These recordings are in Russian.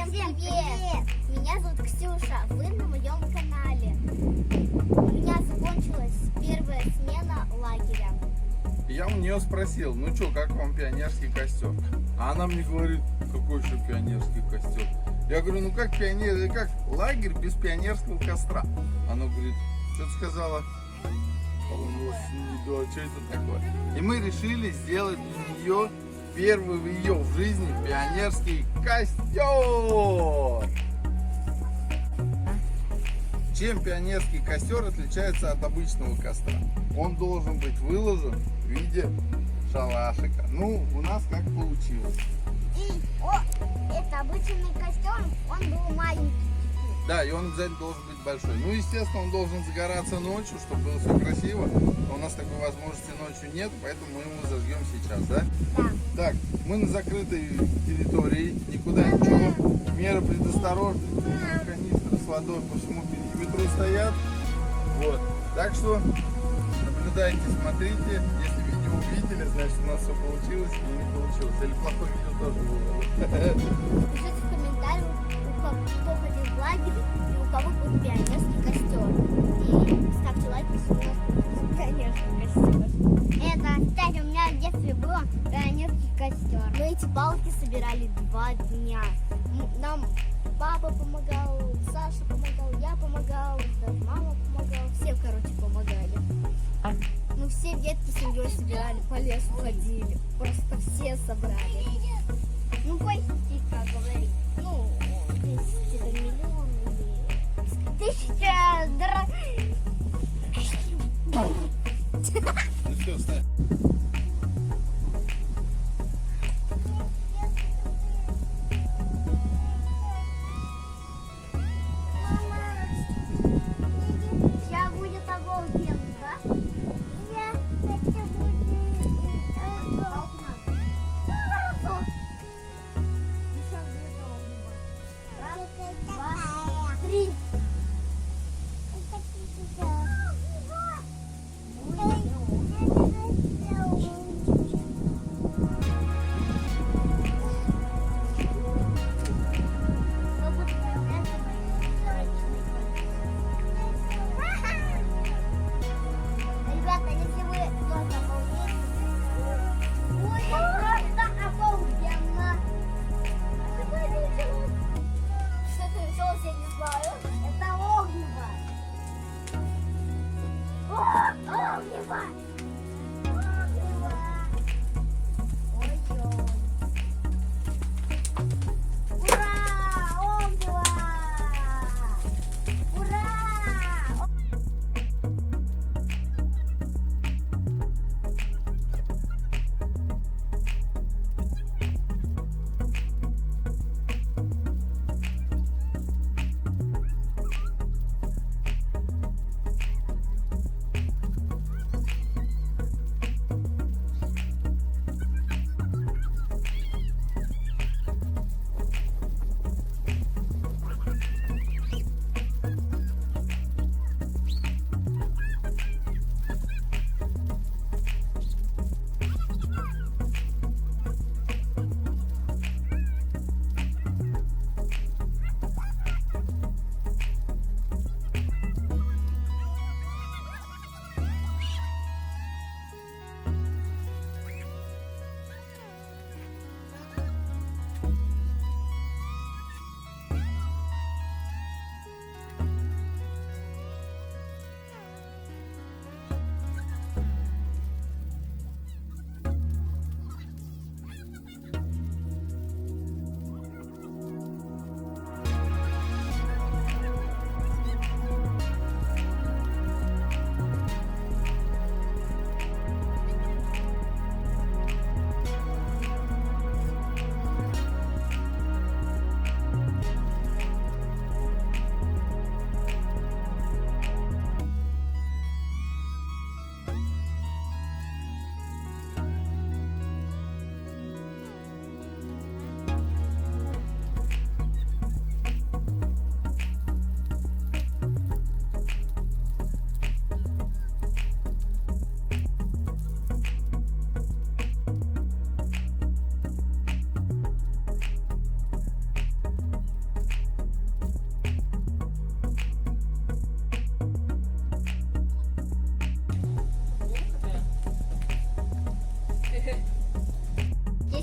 Всем привет! Меня зовут Ксюша, вы на моем канале. У меня закончилась первая смена лагеря. Я у нее спросил, ну что, как вам пионерский костер? А она мне говорит, какой еще пионерский костер? Я говорю, ну как как лагерь без пионерского костра? Она говорит, что ты сказала? Да, что это такое? И мы решили сделать для нее первый в ее жизни пионерский костер. Чем пионерский костер отличается от обычного костра? Он должен быть выложен в виде шалашика. Ну, у нас как получилось. Это обычный костер, он был маленький. Да, и он обязательно должен быть большой. Ну, естественно, он должен загораться ночью, чтобы было все красиво. Но у нас такой возможности ночью нет, поэтому мы его зажгем сейчас, да? Да. Так, мы на закрытой территории, никуда ничего. Меры предосторожности, канистры с водой по всему периметру стоят. Вот. Так что наблюдайте, смотрите. Если видео увидели, значит у нас все получилось или не получилось. Или плохое видео тоже было. Пишите в комментариях, кто ходил в лагерь и у кого был пионерский костер. И ставьте лайк, если у нас был пионерский костер. Это, кстати, у меня в детстве был пионерский костер. Мы эти палки собирали 2 дня. Нам папа помогал, Саша помогал, я помогал, да, мама помогала, все, короче, помогали. Мы все ветки семьей собирали, по лесу ходили, просто все собрали. Ну, почти, как говорить, ну, 10 миллион или 1000 Ну все, ставь. Сейчас будет обалденно, да? Это будет обалденно. Еще раз, 2, 3.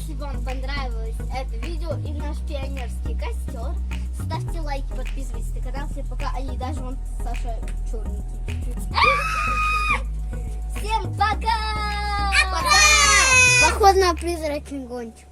Если вам понравилось это видео и наш пионерский костер, ставьте лайки, подписывайтесь на канал. Все пока. Они даже вон Саша черненький чуть-чуть. Всем пока! Пока! Поход на призрачный гонщик.